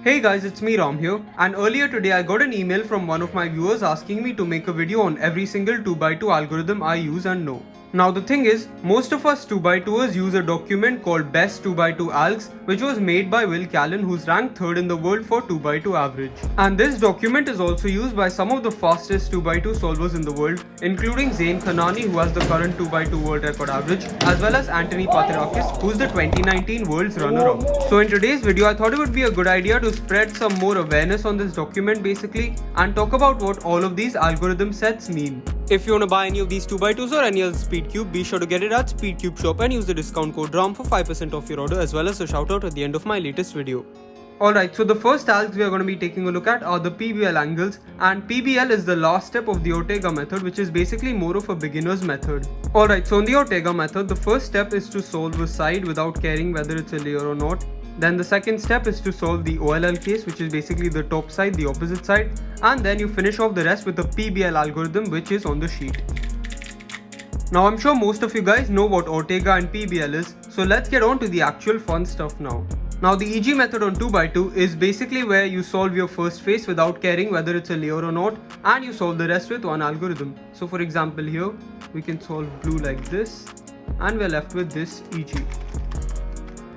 Hey guys, it's me Ram here, and earlier today I got an email from one of my viewers asking me to make a video on every single 2x2 algorithm I use and know. Now the thing is, most of us 2x2ers use a document called Best 2x2 Algs, which was made by Will Callan, who's ranked 3rd in the world for 2x2 average. And this document is also used by some of the fastest 2x2 solvers in the world, including Zain Khanani, who has the current 2x2 world record average, as well as Anthony Paterakis, who's the 2019 world's runner-up. So in today's video, I thought it would be a good idea to spread some more awareness on this document basically, and talk about what all of these algorithm sets mean. If you want to buy any of these 2x2s or any other SpeedCube, be sure to get it at SpeedCube shop and use the discount code RAM for 5% off your order, as well as a shoutout at the end of my latest video. Alright, so the first algs we are going to be taking a look at are the PBL angles, and PBL is the last step of the Ortega method, which is basically more of a beginner's method. Alright, so in the Ortega method, the first step is to solve a side without caring whether it's a layer or not. Then the second step is to solve the OLL case, which is basically the top side, the opposite side, and then you finish off the rest with the PBL algorithm, which is on the sheet. Now I'm sure most of you guys know what Ortega and PBL is, so let's get on to the actual fun stuff now. Now the EG method on 2x2 is basically where you solve your first phase without caring whether it's a layer or not, and you solve the rest with one algorithm. So for example here, we can solve blue like this, and we're left with this EG.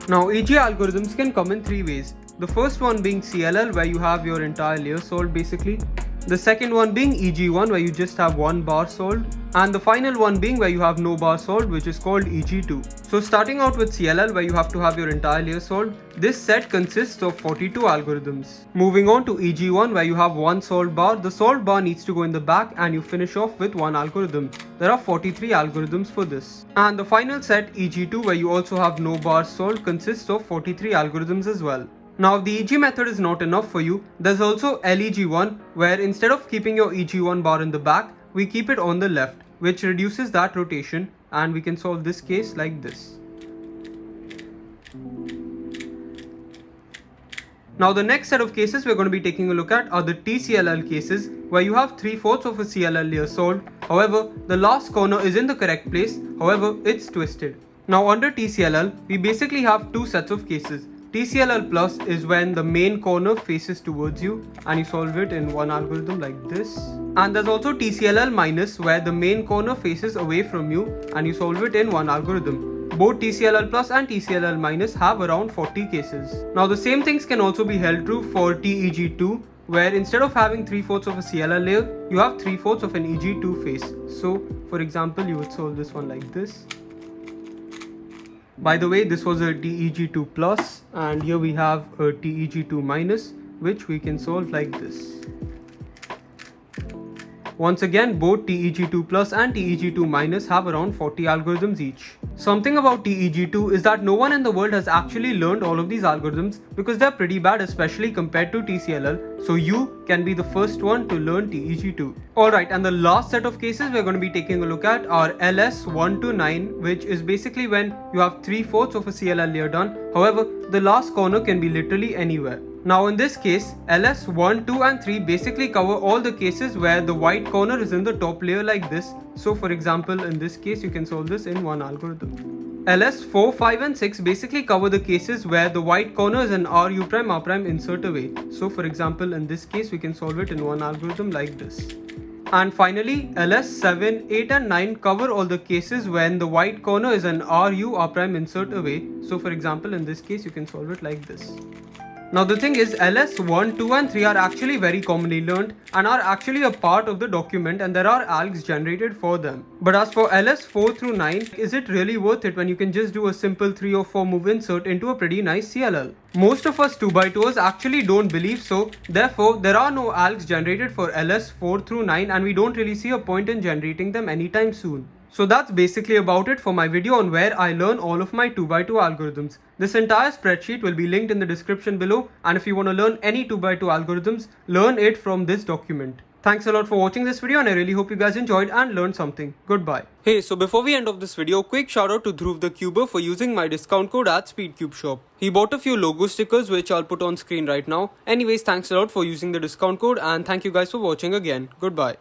Now EG algorithms can come in three ways. The first one being CLL, where you have your entire layer solved basically. The second one being EG1, where you just have one bar solved. And the final one being where you have no bar solved, which is called EG2. So starting out with CLL, where you have to have your entire layer solved, this set consists of 42 algorithms. Moving on to EG1, where you have one solved bar, the solved bar needs to go in the back and you finish off with one algorithm. There are 43 algorithms for this. And the final set, EG2, where you also have no bars solved, consists of 43 algorithms as well. Now if the EG method is not enough for you, there's also LEG1, where instead of keeping your EG1 bar in the back, we keep it on the left, which reduces that rotation, and we can solve this case like this. Now the next set of cases we're going to be taking a look at are the TCLL cases, where you have 3/4 of a CLL layer solved. However, the last corner is in the correct place, however it's twisted. Now under TCLL, we basically have two sets of cases. TCLL plus is when the main corner faces towards you and you solve it in one algorithm like this. And there's also TCLL minus, where the main corner faces away from you and you solve it in one algorithm. Both TCLL plus and TCLL minus have around 40 cases. Now the same things can also be held true for TEG2, where instead of having 3/4 of a CLL layer, you have 3/4 of an EG2 face. So for example, you would solve this one like this. By the way, this was a TEG2 plus, and here we have a TEG2 minus, which we can solve like this. Once again, both TEG2 plus and TEG2 minus have around 40 algorithms each. Something about TEG2 is that no one in the world has actually learned all of these algorithms because they're pretty bad, especially compared to TCLL, so you can be the first one to learn TEG2. Alright, and the last set of cases we're going to be taking a look at are LS1 to 9, which is basically when you have 3/4 of a CLL layer done. However, the last corner can be literally anywhere. Now in this case, LS1, 2 and 3 basically cover all the cases where the white corner is in the top layer like this. So for example, in this case, you can solve this in one algorithm. LS4, 5 and 6 basically cover the cases where the white corner is an RU prime R prime insert away. So for example, in this case, we can solve it in one algorithm like this. And finally, LS7, 8 and 9 cover all the cases when the white corner is an RU R prime insert away. So for example, in this case, you can solve it like this. Now the thing is, LS1, 2 and 3 are actually very commonly learned and are actually a part of the document, and there are algs generated for them. But as for LS4 through 9, is it really worth it when you can just do a simple 3 or 4 move insert into a pretty nice CLL? Most of us 2x2ers actually don't believe so, therefore there are no algs generated for LS4 through 9 and we don't really see a point in generating them anytime soon. So that's basically about it for my video on where I learn all of my 2x2 algorithms. This entire spreadsheet will be linked in the description below, and if you want to learn any 2x2 algorithms, learn it from this document. Thanks a lot for watching this video, and I really hope you guys enjoyed and learned something. Goodbye. Hey, so before we end off this video, quick shout out to Dhruv the Cuber for using my discount code at SpeedCube shop. He bought a few logo stickers which I'll put on screen right now. Anyways, thanks a lot for using the discount code, and thank you guys for watching again. Goodbye.